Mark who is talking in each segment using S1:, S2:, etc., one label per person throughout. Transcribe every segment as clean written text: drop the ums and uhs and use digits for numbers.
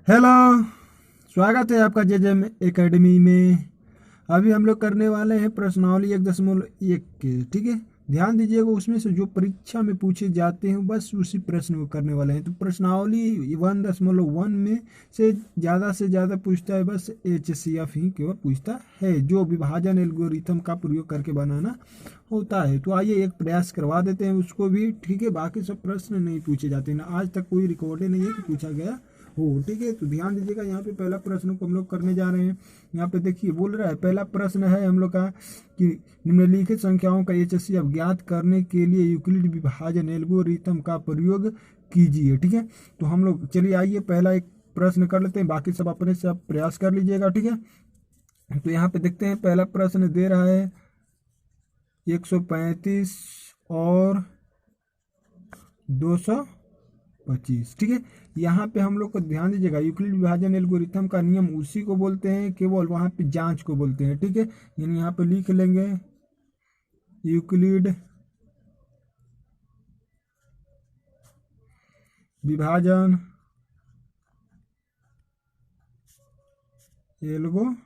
S1: Hello. स्वागत है आपका जेजेम एकेडमी में। अभी हम लोग करने वाले हैं प्रश्नावली 1.1 के। ठीक है, ध्यान दीजिएगा, उसमें से जो परीक्षा में पूछे जाते हैं बस उसी प्रश्न को करने वाले हैं। तो प्रश्नावली 1.1 में से ज़्यादा पूछता है, बस HCF ही केवल पूछता है, जो विभाजन एल्गोरिथम का प्रयोग करके बनाना होता है। तो आइए एक प्रयास करवा देते हैं उसको भी। ठीक है, बाकी सब प्रश्न नहीं पूछे जाते ना, आज तक कोई रिकॉर्ड नहीं है कि पूछा गया हो। ठीक है, तो ध्यान दीजिएगा, यहाँ पे पहला प्रश्न को हम लोग करने जा रहे हैं। यहाँ पे देखिए बोल रहा है, पहला प्रश्न है हम लोग का कि निम्नलिखित संख्याओं का HCF ज्ञात करने के लिए यूक्लिड विभाजन एल्गोरिथम का प्रयोग कीजिए। ठीक है, तो हम लोग चलिए आइए पहला एक प्रश्न कर लेते हैं, बाकी सब अपने से आप प्रयास कर लीजिएगा। ठीक है, तो यहाँ पे देखते हैं पहला प्रश्न दे रहा है 135 और 225। ठीक है, यहाँ पे हम लोग को ध्यान दीजिएगा, यूक्लिड विभाजन एल्गोरिथम का नियम उसी को बोलते हैं, केवल वहाँ पे जांच को बोलते हैं। ठीक है, यानी यहाँ पे लिख लेंगे यूक्लिड विभाजन एल्गोरिथम।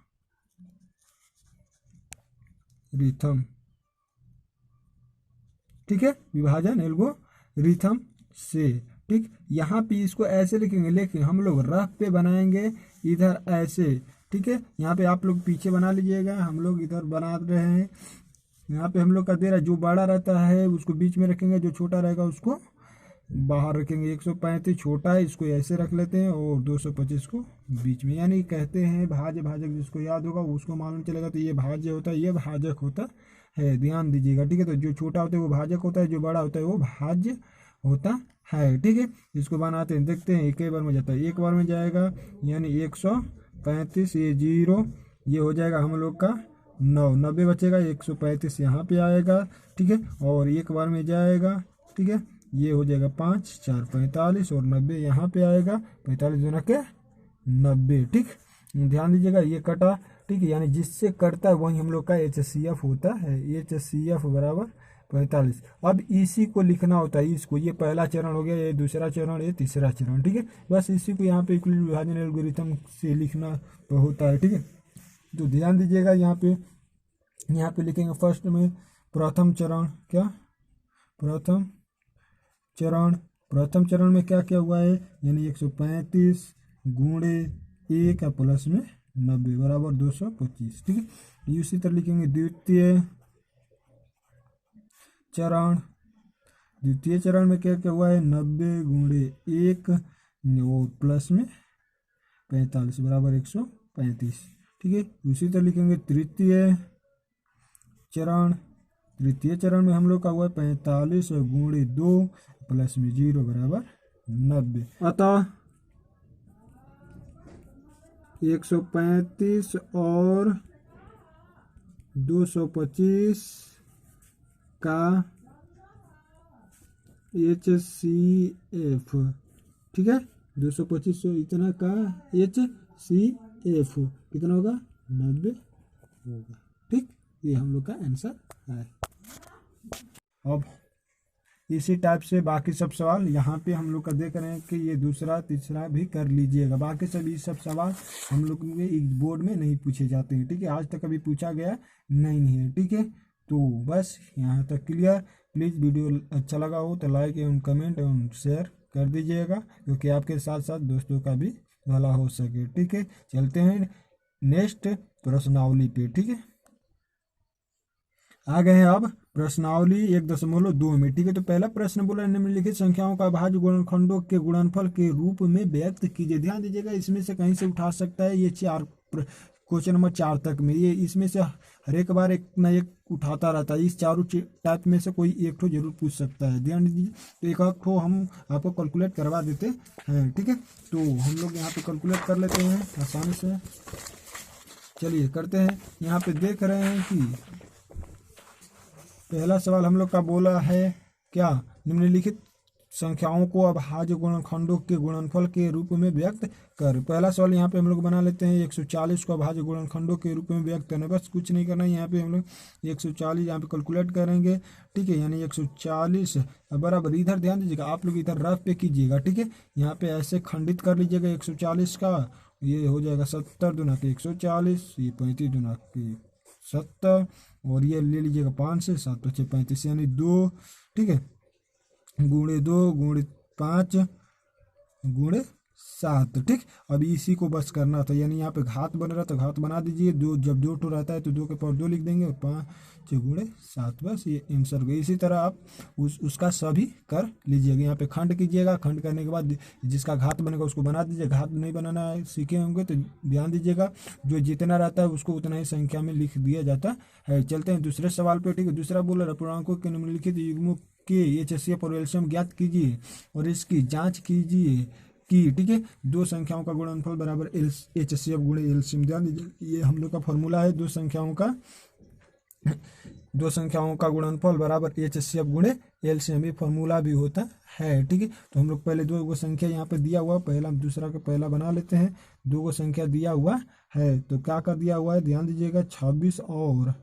S1: ठीक है, विभाजन एल्गोरिथम से। ठीक, यहाँ पे इसको ऐसे लिखेंगे, लेकिन हम लोग रफ पे बनाएंगे इधर ऐसे। ठीक है, यहाँ पे आप लोग पीछे बना लीजिएगा, हम लोग इधर बना रहे हैं। यहाँ पे हम लोग का दे रहा है, जो बड़ा रहता है उसको बीच में रखेंगे, जो छोटा रहेगा उसको बाहर रखेंगे। 135 छोटा है, इसको ऐसे रख लेते हैं, और 225 को बीच में। यानी कहते हैं भाज्य भाजक, जिसको याद होगा उसको मालूम चलेगा। तो ये भाज्य होता है, ये भाजक होता है, ध्यान दीजिएगा। ठीक है, तो जो छोटा होता है वो भाजक होता है, जो बड़ा होता है वो भाज्य होता है। ठीक है, इसको बनाते हैं, देखते हैं एक बार में जाता है, एक बार में जाएगा, यानी 135, ये 0, ये हो जाएगा हम लोग का 9, 90 बचेगा, 135 यहाँ पे आएगा। ठीक है, और एक बार में जाएगा। ठीक है, ये हो जाएगा 5, 4, 45, और 90 यहाँ पे आएगा, 45 गुना के 90। ठीक, ध्यान दीजिएगा, ये कटा। ठीक है, यानी जिससे कटता है वही हम लोग का HCF होता है। HCF बराबर 45। अब इसी को लिखना होता है, इसको, ये पहला चरण हो गया, ये दूसरा चरण, ये तीसरा चरण। ठीक है, बस इसी को यहाँ पे यूक्लिड विभाजन एल्गोरिथम से लिखना होता है। ठीक है, तो ध्यान दीजिएगा, यहाँ पे लिखेंगे फर्स्ट में प्रथम चरण। क्या प्रथम चरण? प्रथम चरण में क्या क्या हुआ है, यानी 135 गुणे 1 प्लस में 90 बराबर 225। ठीक है, इसी तरह लिखेंगे द्वितीय चरण। द्वितीय चरण में क्या क्या हुआ है, 90 गुणे 1 और प्लस में 45 बराबर 135। ठीक है, उसी तरह लिखेंगे तृतीय चरण। तृतीय चरण में हम लोग का हुआ 45 गुणे 2 प्लस में 0 बराबर 90। अतः 135 और 225 का HCF। ठीक है, 225 इतना का HCF कितना होगा, 90 होगा। ठीक, ये हम लोग का आंसर है। अब इसी टाइप से बाकी सब सवाल यहाँ पे हम लोग का देख रहे हैं कि ये दूसरा तीसरा भी कर लीजिएगा। बाकी सभी सब सवाल हम लोग के बोर्ड में नहीं पूछे जाते हैं। ठीक है, आज तक कभी पूछा गया नहीं है। ठीक है, तो बस यहाँ तक क्लियर। प्लीज़ वीडियो अच्छा लगा हो तो लाइक एवं कमेंट एवं शेयर कर दीजिएगा, क्योंकि आपके साथ साथ दोस्तों का भी भला हो सके। ठीक है, चलते हैं नेक्स्ट प्रश्नावली पे। ठीक है, आ गए हैं अब प्रश्नावली 1.2 में। ठीक है, तो पहला प्रश्न बोला, निम्नलिखित संख्याओं का भाज्य गुणनखंडों के गुणनफल के रूप में व्यक्त कीजिए। ध्यान दीजिएगा, इसमें से कहीं से उठा सकता है, ये क्वेश्चन नंबर 4 तक में, ये इसमें से हर एक बार एक ना एक उठाता रहता है। इस चारों टाइप में से कोई एक ठो जरूर पूछ सकता है। ध्यान दीजिए, तो एक आध ठो हम आपको कैलकुलेट करवा देते हैं। ठीक है, तो हम लोग यहाँ पे कैलकुलेट कर लेते हैं आसानी से। चलिए करते हैं। यहाँ पे देख रहे हैं कि पहला सवाल हम लोग का बोला है क्या, निम्नलिखित संख्याओं को अभाज्य गुणनखंडों के गुणनफल के रूप में व्यक्त कर। पहला सवाल यहाँ पे हम लोग बना लेते हैं 140 को अभाज्य गुणनखंडों के रूप में व्यक्त करना। बस कुछ नहीं करना है, यहाँ पे हम लोग 140 यहाँ पे कैलकुलेट करेंगे, ठीक है। यानी 140 बराबर, इधर ध्यान दीजिएगा, आप लोग इधर रफ पे कीजिएगा, ठीक है। यहाँ पे ऐसे खंडित कर लीजिएगा 140 का, ये हो जाएगा 70 दूना के 140, ये 35 दूना के 70, और ये ले लीजिएगा 5 से 7 पचे 35 यानी 2, ठीक है, गुणे 2 गुणे 5 गुणे 7, ठीक। अब इसी को बस करना था, यानी यहाँ पे घात बन रहा था, घात बना दीजिए, दो जब 2 टू रहता है तो 2 के पावर 2 लिख देंगे और 5 गुणे 7, बस ये आंसर हो गया। इसी तरह आप उसका सभी कर लीजिएगा। यहाँ पे खंड कीजिएगा, खंड करने के बाद जिसका घात बनेगा उसको बना दीजिए। घात नहीं बनाना सीखे होंगे तो ध्यान दीजिएगा, जो जितना रहता है उसको उतना ही संख्या में लिख दिया जाता है। चलते हैं दूसरे सवाल पे, ठीक है। दूसरा बोल रहा है पूर्णांकों के निम्नलिखित युग्मों के HCF और एलसीएम ज्ञात कीजिए और इसकी जांच कीजिए कि, ठीक है, दो संख्याओं का गुणनफल बराबर HCF गुणे एलसीएम। ध्यान दीजिए, ये हम लोग का फॉर्मूला है, दो संख्याओं का गुणनफल बराबर HCF गुणे एलसीएम, ये फॉर्मूला भी होता है, ठीक है। तो हम लोग पहले दो संख्या यहाँ पे दिया हुआ, पहला दूसरा का पहला बना लेते हैं। दो संख्या दिया हुआ है तो क्या कर दिया हुआ है, ध्यान दीजिएगा, 26 और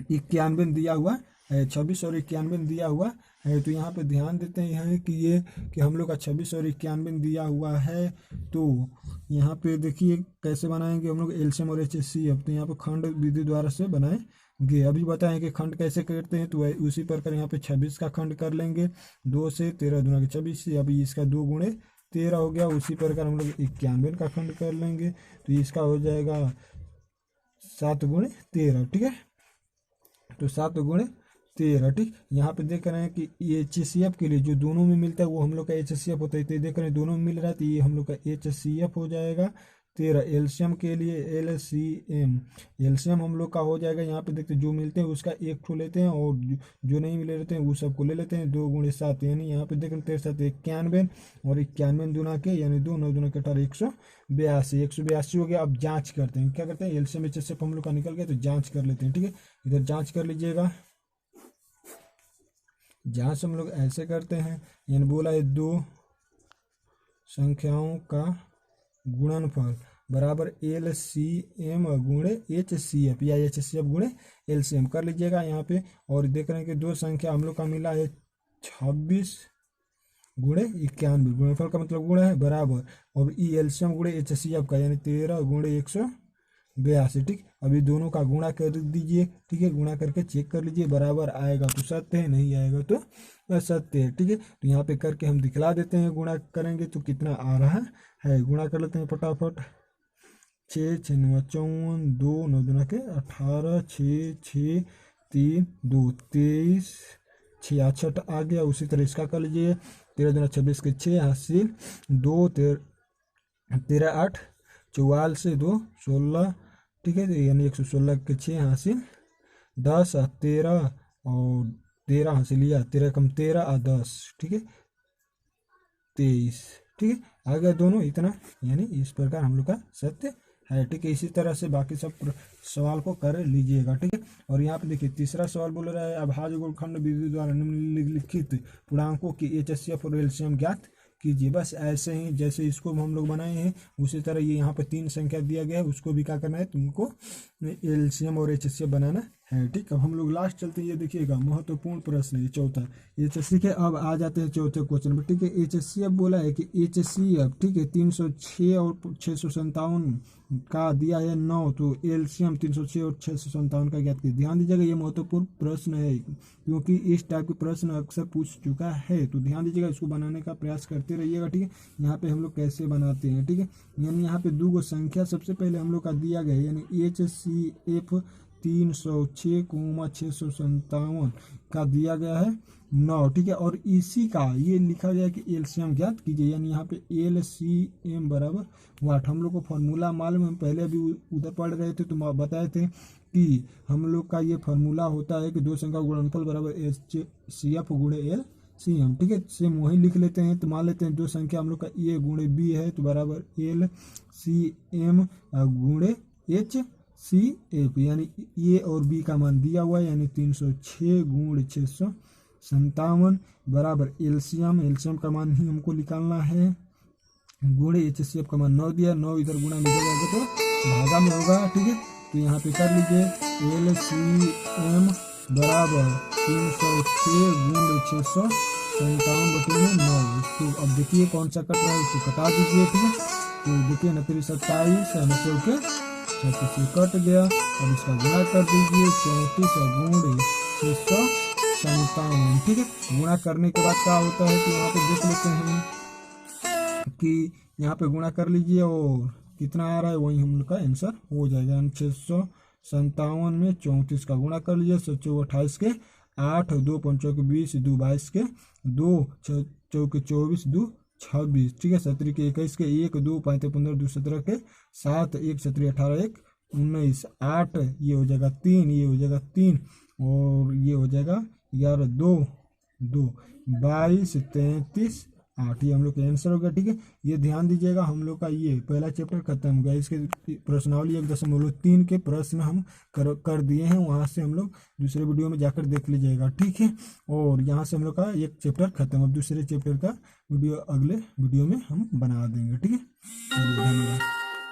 S1: 91 दिया हुआ है, 26 और 91 दिया हुआ है। तो यहाँ पे ध्यान देते हैं कि हम लोग का 26 और 91 दिया हुआ है। तो यहाँ पे देखिए कैसे बनाएंगे हम लोग एलसीएम और HCF। तो यहाँ पे खंड विधि द्वारा से बनाएंगे। अभी बताएं कि खंड कैसे करते हैं, तो उसी प्रकार यहाँ पे 26 का खंड कर लेंगे, 2 से 13 दूना के 26, अभी इसका 2 गुणे 13 हो गया। उसी प्रकार हम लोग 91 का खंड कर लेंगे, तो इसका हो जाएगा 7 गुणे 13, ठीक है। तो 7 गुणे 13, ठीक। यहाँ पे देख रहे हैं कि HCF के लिए जो दोनों में मिलता है वो हम लोग का HCF होता है। तो देख रहे हैं दोनों में मिल रहा है, तो ये हम लोग का HCF हो जाएगा 13। एलसीएम के लिए एलसीएम हम लोग का हो जाएगा, यहाँ पे देखते हैं जो मिलते हैं उसका एक ठो लेते हैं और जो नहीं मिले रहते हैं वो सबको ले लेते हैं। 2 गुणे 7 यानी यहाँ पे देख रहे हैं 7 91 और 91 दूना के यानी 2 9 दूना के 18 182 हो गया। अब जांच करते हैं, क्या करते हैं, एलसीएम HCF हम लोग का निकल गया तो जांच कर लेते हैं, ठीक है। इधर जांच कर लीजिएगा। जांच हम लोग ऐसे करते हैं, यानी बोला है दो संख्याओं का गुणनफल बराबर LCM गुणे HCF या HCF गुणे LCM कर लीजिएगा यहाँ पे। और देख रहे हैं कि दो संख्या हम लोग का मिला है 26 गुणे 91, गुणनफल का मतलब गुणा है बराबर, और LCM गुणे HCF का यानी 13 गुणे 182, ठीक। अभी दोनों का गुणा कर दीजिए, ठीक है। गुणा करके चेक कर लीजिए, बराबर आएगा तो सत्य है, नहीं आएगा तो असत्य है, ठीक है। तो यहाँ पे करके हम दिखला देते हैं, गुणा करेंगे तो कितना आ रहा है। गुणा कर लेते हैं फटाफट, 6 6 9 54, 2 9 दूना के 18, 6 6 3 2 23, 66 आ गया। उसी तरह इसका कर लीजिए, 13 दूना 26 के 6 हासिल 2 13 8 44 से 2 16, ठीक है। यानी 116 के 6 हासिल 10 13 और 13 हासिल लिया, 13 कम 13 और 10, ठीक है, 23, ठीक है। आ गया दोनों इतना, यानी इस प्रकार हम लोग का सत्य है, ठीक है। इसी तरह से बाकी सब सवाल को कर लीजिएगा, ठीक है। और यहाँ पे देखिए तीसरा सवाल बोल रहा है अभाज्य गुणनखंड विधि द्वारा निम्नलिखित पूर्णांकों की HCF और LCM ज्ञात कीजिए। बस ऐसे ही जैसे इसको हम लोग बनाए हैं उसी तरह ये यहाँ पे 3 संख्या दिया गया है, उसको भी क्या करना है, तुमको LCM और HCF बनाना है, ठीक। अब हम लोग लास्ट चलते हैं, ये देखिएगा महत्वपूर्ण प्रश्न है चौथा HCF के। अब आ जाते हैं चौथे क्वेश्चन पर, ठीक है। HCF बोला है कि HCF, ठीक है, 306 और 657 का दिया है 9, तो LCM 306 और 657 का ज्ञात कीजिए। ध्यान दीजिएगा, ये महत्वपूर्ण प्रश्न है क्योंकि इस टाइप के प्रश्न अक्सर पूछ चुका है, तो ध्यान दीजिएगा, इसको बनाने का प्रयास करते रहिएगा, ठीक है। यहाँ पे हम लोग कैसे बनाते हैं, ठीक है। यानी यहाँ पे दो संख्या सबसे पहले हम लोग का दिया गया है, यानी HCF 306, 657 का दिया गया है 9, ठीक है। और इसी का ये लिखा गया कि LCM ज्ञात कीजिए, यानी यहाँ पे LCM बराबर वाट। हम लोग को फॉर्मूला मालूम है, हम पहले अभी उधर पढ़ रहे थे तो बताए थे कि हम लोग का ये फॉर्मूला होता है कि दो संख्या गुणनफल बराबर HCF गुणे LCM, ठीक है। सेम वही लिख लेते हैं, तो मान लेते हैं दो संख्या हम लोग का A गुणे B है तो बराबर LCM गुणे HCF, यानी A और B का मान दिया हुआ है, यानी 306 गुणे 657, 57 बराबर एलसीएम का मान ही हमको निकालना है, गुणे HCF का मान 9 दिया, 9 इधर गुणा में जाएगा तो भागा में होगा, ठीक है। तो यहाँ पे कर लीजिए LCM बराबर 306 गुणे 657/9। तो अब देखिए कौन सा कट रहा है, उसको कटा दीजिए, ठीक है। तो देखिए 29 27 के 36 कट गया। अब इसका गुणा कर दीजिए 34 गुणे 657, ठीक है। गुणा करने के बाद क्या होता है कि यहाँ पे देख लेते हैं कि यहाँ पे गुणा कर लीजिए और कितना आ रहा है वही हम लोग का आंसर हो जाएगा। 657 में 34 का गुणा कर लीजिए, 28 के 8, 2 5 के 20, 2 22 के 2 6 के 24, 2 26, ठीक है। 17 के 21 के 1, 2 5 15, 2 17 के 7, 1 17 18, 1 19, 8 ये हो जाएगा 3, ये हो जाएगा 3 और ये हो जाएगा 11, 2 2 22 33 8, ये हम लोग का आंसर हो गया, ठीक है। ये ध्यान दीजिएगा हम लोग का ये पहला चैप्टर खत्म हो गया। इसके प्रश्नावली 1.3 के प्रश्न हम कर दिए हैं, वहाँ से हम लोग दूसरे वीडियो में जाकर देख लीजिएगा, ठीक है। और यहाँ से हम लोग का एक चैप्टर खत्म, अब दूसरे चैप्टर का वीडियो अगले वीडियो में हम बना देंगे, ठीक है।